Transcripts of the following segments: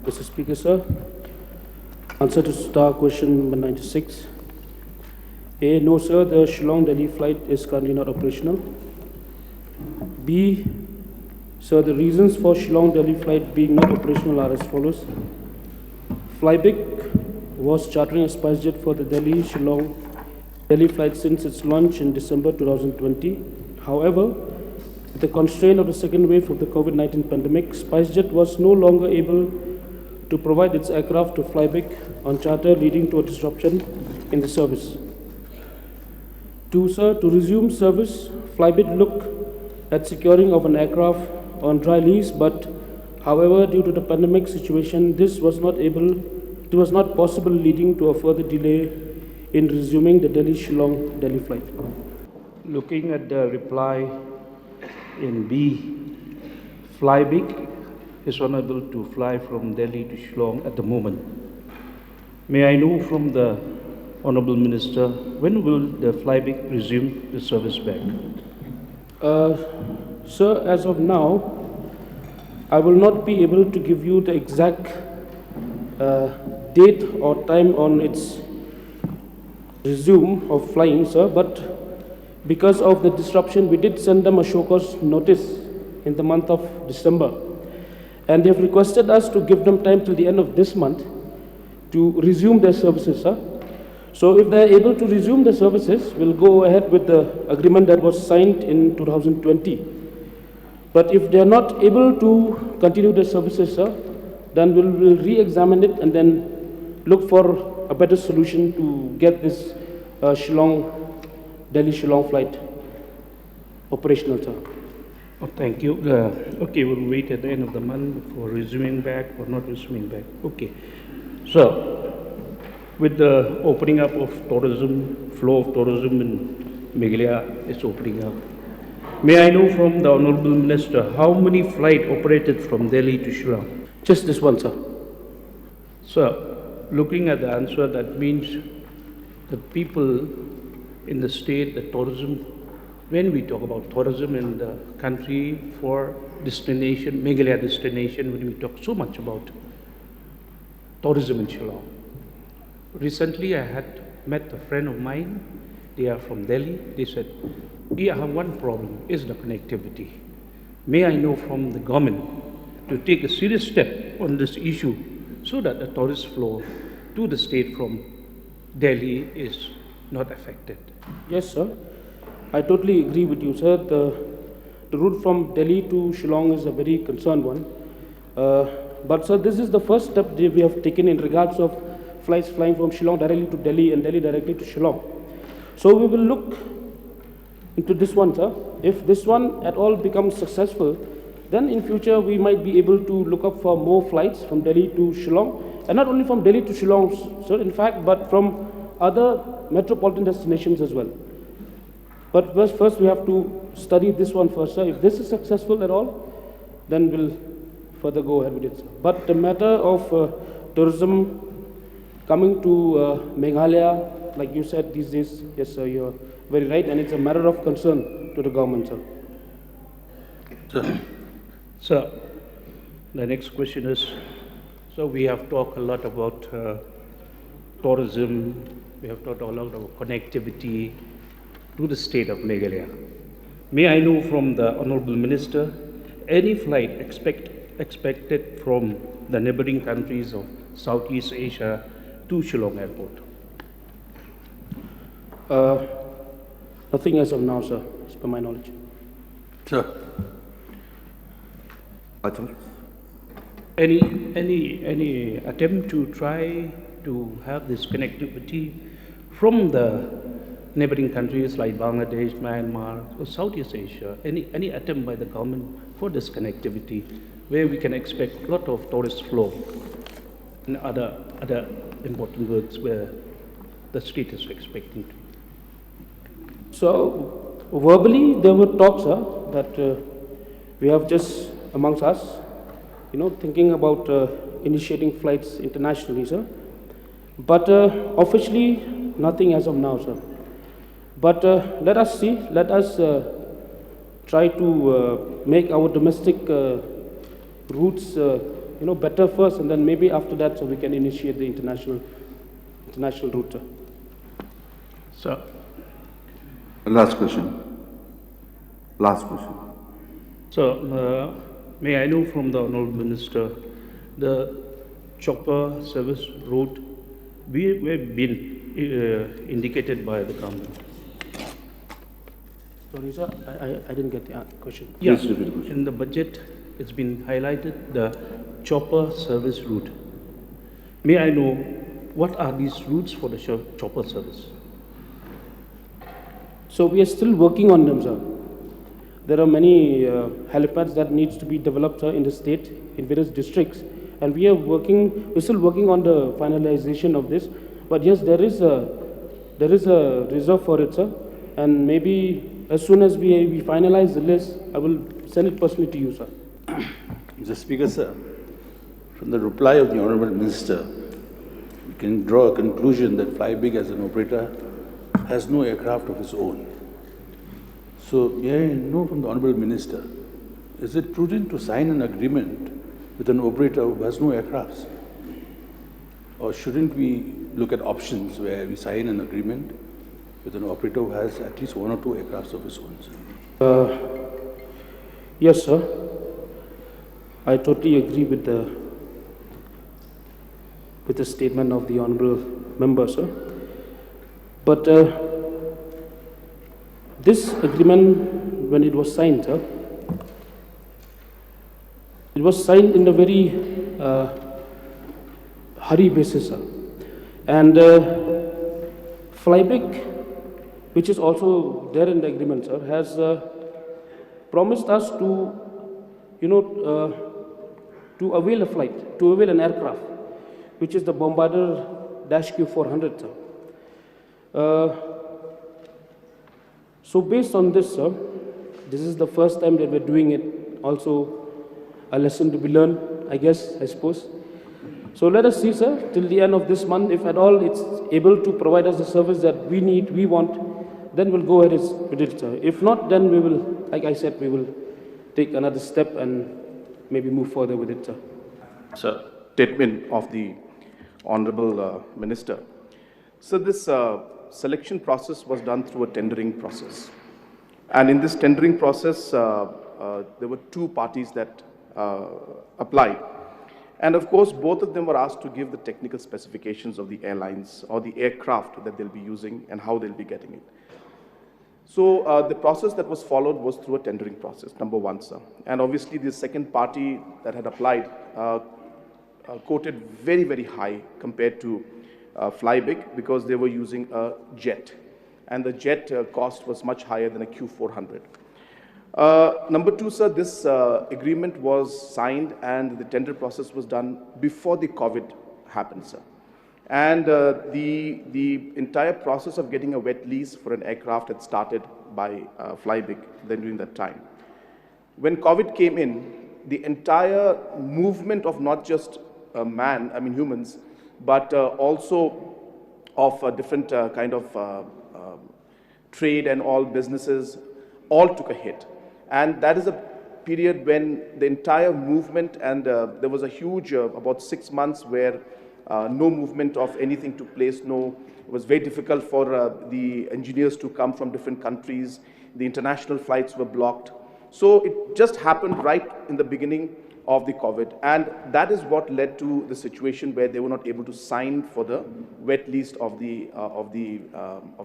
Mr. Speaker, sir. Answer to star question number 96. A. No, sir. The Shillong-Delhi flight is currently not operational. B. Sir, the reasons for Shillong-Delhi flight being not operational are as follows. Flybic was chartering a SpiceJet for the Delhi-Shillong-Delhi flight since its launch in December 2020. However, with the constraint of the second wave of the COVID-19 pandemic, SpiceJet was no longer able to provide its aircraft to Flybic on charter, leading to a disruption in the service. 2, sir, to resume service, Flybic looked at securing of an aircraft on dry lease, but however, due to the pandemic situation, this was not possible, leading to a further delay in resuming the Delhi-Shillong-Delhi flight. Looking at the reply in B, Flybic is unable to fly from Delhi to Shillong at the moment. May I know from the Honourable Minister, when will the Flybic resume the service back? Sir, as of now, I will not be able to give you the exact date or time on its resume of flying, sir, but because of the disruption, we did send them a show cause notice in the month of December. And they have requested us to give them time till the end of this month to resume their services, sir. So if they are able to resume the services, we'll go ahead with the agreement that was signed in 2020. But if they are not able to continue their services, sir, then we'll re-examine it and then look for a better solution to get this Delhi-Shillong flight operational, sir. Oh, thank you. Okay, we'll wait at the end of the month for resuming back or not resuming back. Okay. So, with the opening up of tourism, flow of tourism in Meghalaya is opening up. May I know from the Honourable Minister, how many flights operated from Delhi to Shillong? Just this one, sir. Sir, looking at the answer, that means the people in the state, the tourism, when we talk about tourism in the country for destination, Meghalaya destination, when we talk so much about tourism in Shillong. Recently, I had met a friend of mine. They are from Delhi. They said, we have one problem, is the connectivity. May I know from the government to take a serious step on this issue so that the tourist flow to the state from Delhi is not affected? Yes, sir. I totally agree with you, sir. The route from Delhi to Shillong is a very concerned one. But, sir, this is the first step that we have taken in regards of flights flying from Shillong directly to Delhi and Delhi directly to Shillong. So we will look into this one, sir. If this one at all becomes successful, then in future we might be able to look up for more flights from Delhi to Shillong. And not only from Delhi to Shillong, sir, in fact, but from other metropolitan destinations as well. But first we have to study this one first, sir. If this is successful at all, then we'll further go ahead with it, sir. But the matter of tourism coming to Meghalaya, like you said these days, yes, sir, you're very right, and it's a matter of concern to the government, sir. Sir, the next question is, so we have talked a lot about tourism, we have talked a lot about connectivity to the state of Meghalaya. May I know from the Honourable Minister, any flight expected from the neighbouring countries of Southeast Asia to Shillong Airport? Nothing as of now, sir, as per my knowledge. Sir. Item. Any attempt to try to have this connectivity from the neighboring countries like Bangladesh, Myanmar, or Southeast Asia? Any attempt by the government for this connectivity, where we can expect a lot of tourist flow and other important works where the state is expecting to? So, verbally, there were talks, sir, that we have just amongst us, thinking about initiating flights internationally, sir. But officially, nothing as of now, sir. But let us see, let us try to make our domestic routes better first, and then maybe after that, so we can initiate the international route, sir. Sir, Last question. Last question. so may I know from the Honorable Minister, the chopper service route we have been indicated by the government? Sorry, sir, I didn't get the question. Yeah, Please repeat the question. in the budget, it's been highlighted the chopper service route. May I know what are these routes for the chopper service? So we are still working on them, sir. There are many helipads that needs to be developed, sir, in the state, in various districts, and we're still working on the finalization of this. But yes, there is a reserve for it, sir, and maybe as soon as we finalize the list, I will send it personally to you, sir. Mr. Speaker, sir, from the reply of the Honourable Minister, we can draw a conclusion that Flybig as an operator has no aircraft of its own. So, may I know from the Honourable Minister, is it prudent to sign an agreement with an operator who has no aircrafts? Or shouldn't we look at options where we sign an agreement with an operator who has at least one or two aircrafts of his own, sir? Yes, sir. I totally agree with the statement of the honourable member, sir. But this agreement, when it was signed, sir, it was signed in a very hurry basis, sir. And Flybig, which is also there in the agreement, sir, has promised us to, to avail a flight, to avail an aircraft, which is the Bombardier Q400, sir. So based on this, sir, this is the first time that we're doing it. Also, a lesson to be learned, I suppose. So let us see, sir, till the end of this month, if at all it's able to provide us the service that we need, we want, then we'll go ahead with it, sir. If not, then we will, like I said, we will take another step and maybe move further with it, sir. Sir, statement of the Honorable Minister. So this selection process was done through a tendering process. And in this tendering process, there were two parties that applied. And of course, both of them were asked to give the technical specifications of the airlines or the aircraft that they'll be using and how they'll be getting it. So the process that was followed was through a tendering process, number one, sir. And obviously the second party that had applied quoted very, very high compared to Flybig because they were using a jet. And the jet cost was much higher than a Q400. Number two, sir, this agreement was signed and the tender process was done before the COVID happened, sir. And the entire process of getting a wet lease for an aircraft had started by Flybig then during that time. When COVID came in, the entire movement of not just humans, but also of different kind of trade and all businesses, all took a hit. And that is a period when the entire movement and there was a huge, about 6 months where no movement of anything took place. It was very difficult for the engineers to come from different countries. The international flights were blocked. So it just happened right in the beginning of the COVID. And that is what led to the situation where they were not able to sign for the wet lease of the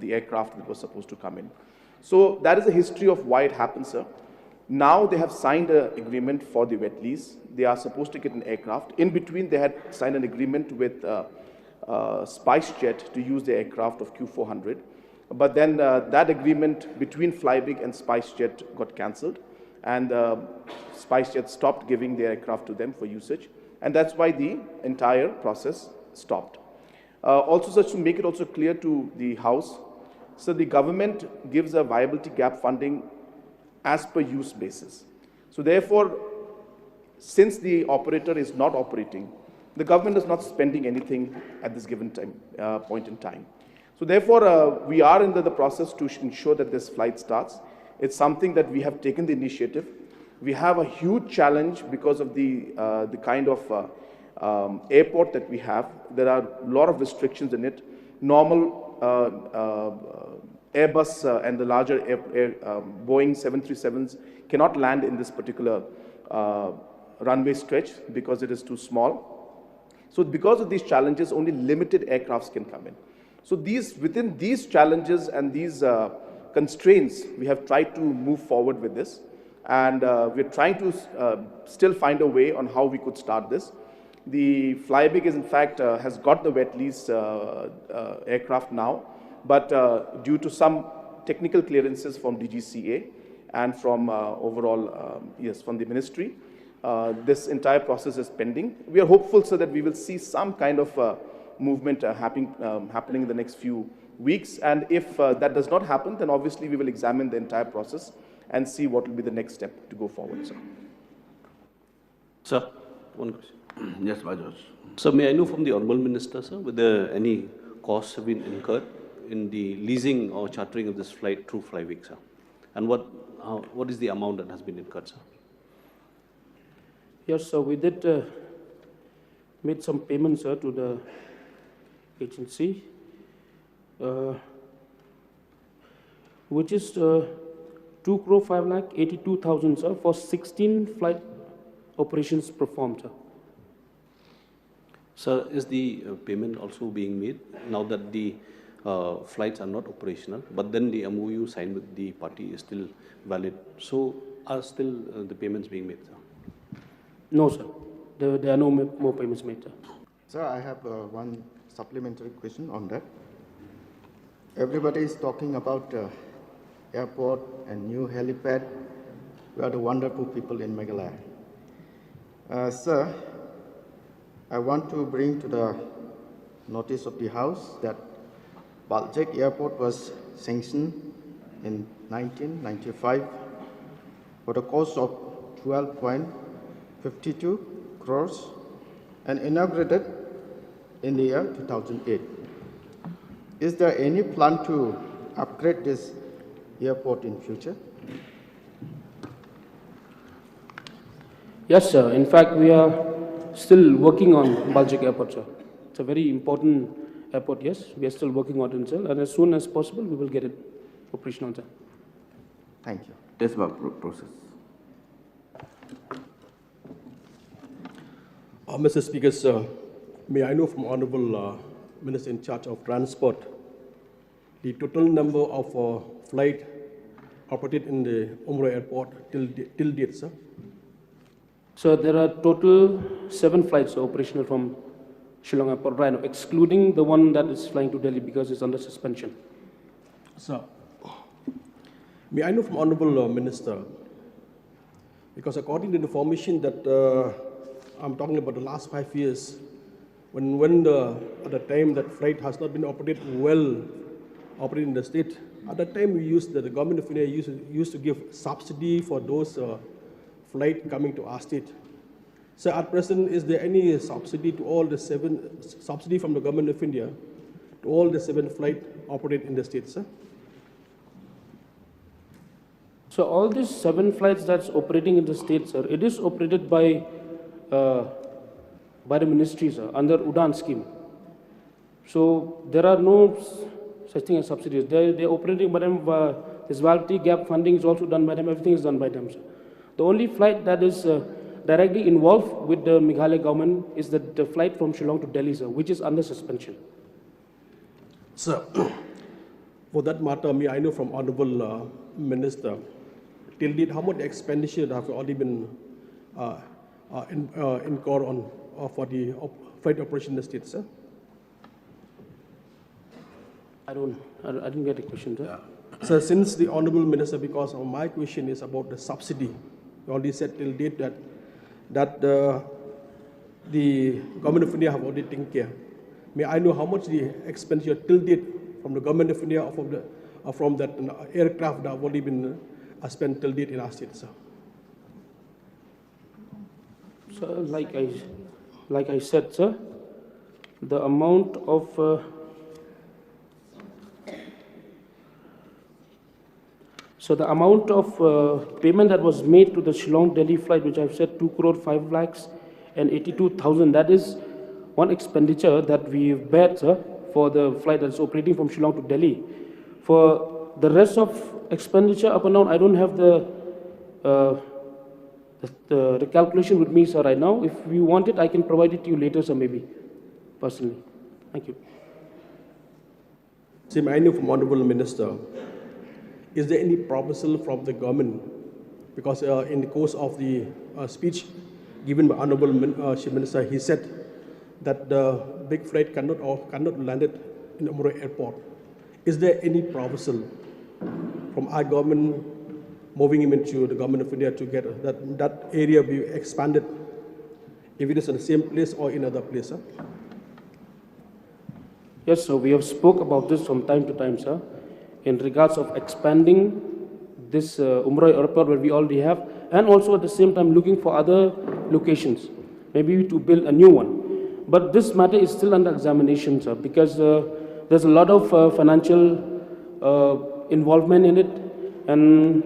aircraft that was supposed to come in. So that is the history of why it happened, sir. Now they have signed an agreement for the wet lease. They are supposed to get an aircraft. In between, they had signed an agreement with SpiceJet to use the aircraft of Q400. But then that agreement between Flybig and SpiceJet got cancelled. And SpiceJet stopped giving the aircraft to them for usage. And that's why the entire process stopped. Also, sir, to make it also clear to the House, so the government gives a viability gap funding as per use basis. So therefore, since the operator is not operating, the government is not spending anything at this given time, point in time. So therefore, we are in the process to ensure that this flight starts. It's something that we have taken the initiative. We have a huge challenge because of the kind of airport that we have. There are a lot of restrictions in it. Normal Airbus and the larger Boeing 737s cannot land in this particular runway stretch because it is too small. So because of these challenges, only limited aircrafts can come in. So within these challenges and these constraints, we have tried to move forward with this. And we're trying to still find a way on how we could start this. The Flybig is in fact has got the wet lease aircraft now, but due to some technical clearances from DGCA and from overall, from the ministry, this entire process is pending. We are hopeful, sir, that we will see some kind of movement happening in the next few weeks. And if that does not happen, then obviously we will examine the entire process and see what will be the next step to go forward, sir. Sir, one question. Yes, Bajaj. Sir, may I know from the Honourable Minister, sir, whether any costs have been incurred in the leasing or chartering of this flight through Flybig, sir? And what is the amount that has been incurred, sir? Yes, sir, we did made some payments, sir, to the agency, which is 2,582,000, sir, for 16 flight operations performed, sir. Sir, is the payment also being made now that the flights are not operational, but then the MOU signed with the party is still valid? So are still the payments being made, sir? No, sir. There are no more payments made, sir. Sir, I have one supplementary question on that. Everybody is talking about airport and new helipad. We are the wonderful people in Meghalaya. Sir, I want to bring to the notice of the House that Baljek Airport was sanctioned in 1995 for the cost of 12.52 crores and inaugurated in the year 2008. Is there any plan to upgrade this airport in future? Yes, sir. In fact, we are still working on Baljek Airport, sir. It's a very important airport, yes. We are still working on it, sir. And as soon as possible, we will get it operational, sir. Thank you. Yes, process. Mr. Speaker, sir, may I know from Honourable Minister in charge of Transport the total number of flights operated in the Umrah Airport till date, sir? So there are total 7 flights operational from Shillong Airport right now, excluding the one that is flying to Delhi because it's under suspension. Sir, may I know from Honourable Minister, because according to the information that I'm talking about the last 5 years, when at the time that flight has not been operated in the state, at that time the government of India used to give subsidy for those flights coming to our state. So at present, is there any subsidy to all the 7 subsidy from the government of India to all the 7 flights operated in the state, sir? So all these 7 flights that's operating in the state, sir, it is operated by the ministry, sir, under UDAN scheme. So there are no such thing as subsidies. They're operating by them. This validity gap funding is also done by them. Everything is done by them, sir. The only flight that is directly involved with the Meghalaya government is the flight from Shillong to Delhi, sir, which is under suspension. Sir, for that matter, may I know from Honourable Minister, till date, how much expenditure have already been incurred on for the flight operation in the state, sir? I didn't get a question, sir. Yeah. So since the Honourable Minister, because my question is about the subsidy, you already said till date that the government of India have already taken care. May I know how much the expenditure till date from the government of India or from that aircraft that have already been spent till date in our state, sir? So like I said, sir, the amount of So the amount of payment that was made to the Shillong-Delhi flight, which I've said 2 crore 5 lakhs and 82,000, that is one expenditure that we've bared, sir, for the flight that's operating from Shillong to Delhi. For the rest of expenditure up and down, I don't have the calculation with me, sir, right now. If you want it, I can provide it to you later, sir, maybe, personally. Thank you. Same, I know from Honorable Minister, is there any proposal from the government? Because in the course of the speech given by Honorable Chief Minister, he said that the big flight cannot land it in Umroi Airport. Is there any proposal from our government moving him into the government of India to get that area be expanded, if it is in the same place or in other place, sir? Yes, sir, we have spoke about this from time to time, sir, in regards of expanding this Umroi Airport where we already have, and also at the same time looking for other locations, maybe to build a new one. But this matter is still under examination, sir, because there's a lot of financial involvement in it, and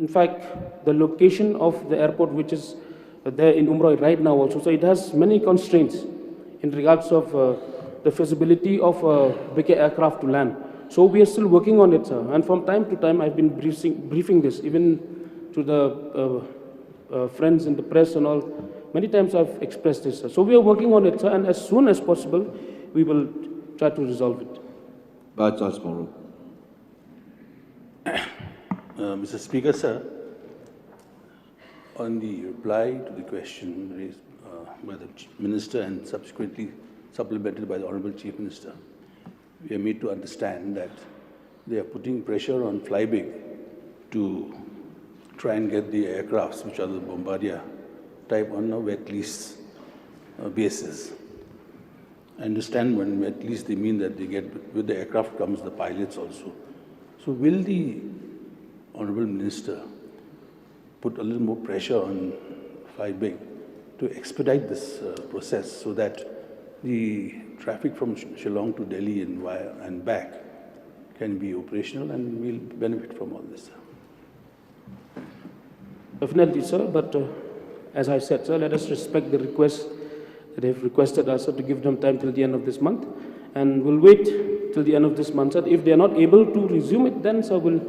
in fact, the location of the airport, which is there in Umroi right now also, so it has many constraints in regards of the feasibility of a bigger aircraft to land. So we are still working on it, sir. And from time to time, I've been briefing this, even to the friends in the press and all. Many times I've expressed this, sir. So we are working on it, sir, and as soon as possible, we will try to resolve it. Mr. Speaker, sir, on the reply to the question raised by the Minister and subsequently supplemented by the Honorable Chief Minister, we are made to understand that they are putting pressure on Flybig to try and get the aircrafts, which are the Bombardier type, on a wet lease basis. I understand when wet lease they mean that they get, with the aircraft comes the pilots also. So will the Honorable Minister put a little more pressure on Flybig to expedite this process so that the traffic from Shillong to Delhi and back can be operational and we'll benefit from all this, sir? Definitely, sir, but as I said, sir, let us respect the request that they've requested us, sir, to give them time till the end of this month, and we'll wait till the end of this month, sir. If they are not able to resume it, then, sir, we'll,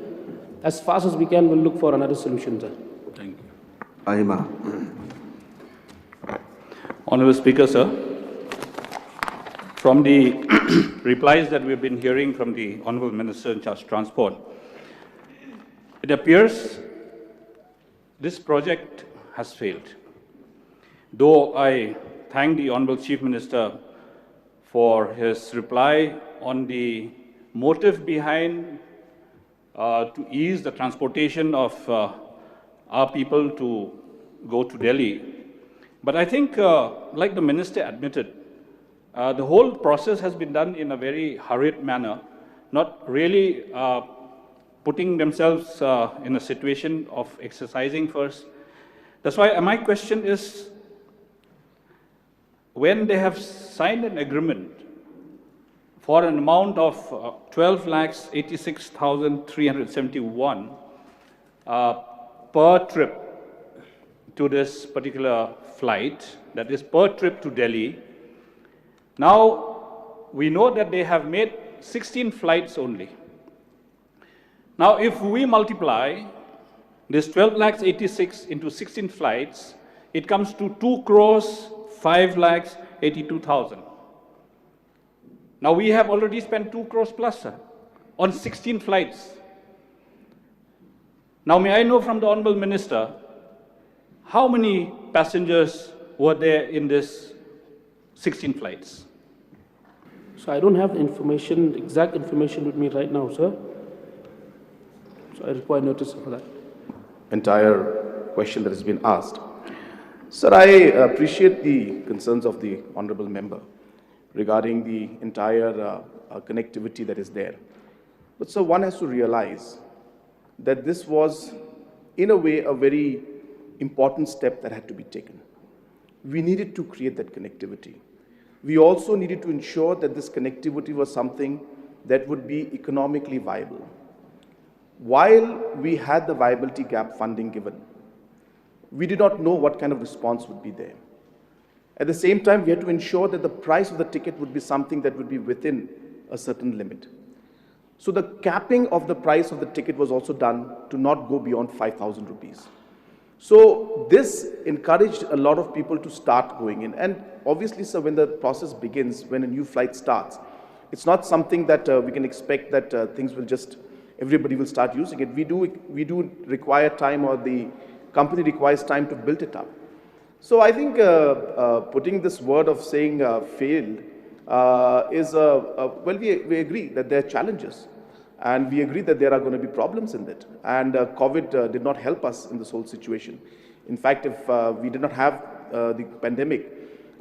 as fast as we can, we'll look for another solution, sir. Thank you. Ahima. Honorable Speaker, sir, from the replies that we've been hearing from the Honorable Minister in charge of Transport, it appears this project has failed. Though I thank the Honorable Chief Minister for his reply on the motive behind to ease the transportation of our people to go to Delhi. But I think, like the Minister admitted, the whole process has been done in a very hurried manner, not really putting themselves in a situation of exercising first. That's why my question is, when they have signed an agreement for an amount of 12,86,371 per trip to this particular flight, that is per trip to Delhi. Now, we know that they have made 16 flights only. Now, if we multiply this 12,86,000 into 16 flights, it comes to 2 crores 5,82,000. Now, we have already spent 2 crores plus, sir, on 16 flights. Now, may I know from the Honorable Minister, how many passengers were there in this 16 flights? So I don't have the information, exact information with me right now, sir. So I require notice for that. Entire question that has been asked. Sir, I appreciate the concerns of the Honorable Member regarding the entire connectivity that is there. But sir, one has to realize that this was, in a way, a very important step that had to be taken. We needed to create that connectivity. We also needed to ensure that this connectivity was something that would be economically viable. while we had the viability gap funding given, we did not know what kind of response would be there. At the same time, we had to ensure that the price of the ticket would be something that would be within a certain limit. So the capping of the price of the ticket was also done to not go beyond 5,000 rupees. So this encouraged a lot of people to start going in. And obviously, sir, when the process begins, when a new flight starts, it's not something that we can expect that things will just, everybody will start using it. We do require time, or the company requires time to build it up. So I think putting this word of saying failed is, well, we agree that there are challenges. And we agree that there are going to be problems in it. And COVID did not help us in this whole situation. In fact, if we did not have the pandemic,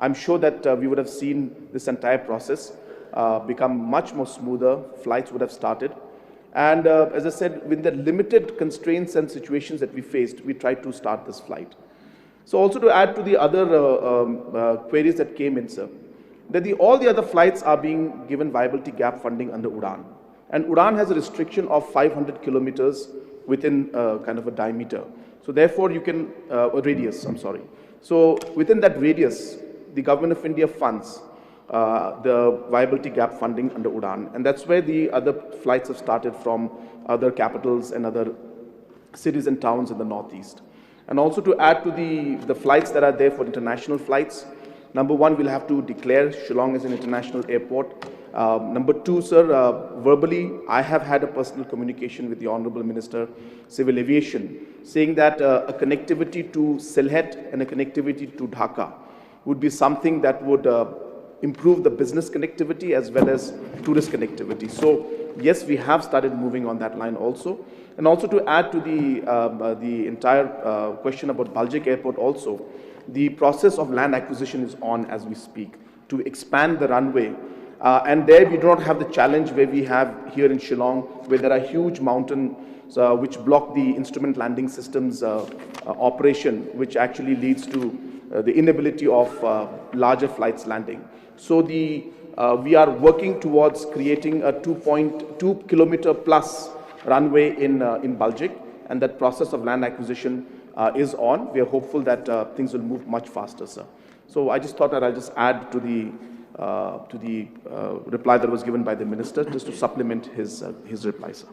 I'm sure that we would have seen this entire process become much more smoother. Flights would have started. And as I said, with the limited constraints and situations that we faced, we tried to start this flight. So also to add to the other queries that came in, sir, that all the other flights are being given viability gap funding under UDAN. And UDAN has a restriction of 500 kilometers within kind of a diameter. So therefore you can, a radius, I'm sorry. So within that radius, the Government of India funds the viability gap funding under UDAN. And that's where the other flights have started from other capitals and other cities and towns in the Northeast. And also to add to the flights that are there for international flights, number one, we'll have to declare Shillong as an international airport. Number two, sir, verbally, I have had a personal communication with the Honorable Minister, Civil Aviation, saying that a connectivity to Sylhet and a connectivity to Dhaka would be something that would improve the business connectivity as well as tourist connectivity. So, yes, we have started moving on that line also. And also to add to the entire question about Baljik Airport also, the process of land acquisition is on as we speak to expand the runway. And there we do not have the challenge where we have here in Shillong, where there are huge mountains which block the instrument landing systems operation, which actually leads to the inability of larger flights landing. So we are working towards creating a 2.2 kilometer plus runway in Baljik, and that process of land acquisition is on. We are hopeful that things will move much faster, sir. So I just thought that I'll just add to the reply that was given by the minister, just to supplement his reply, sir.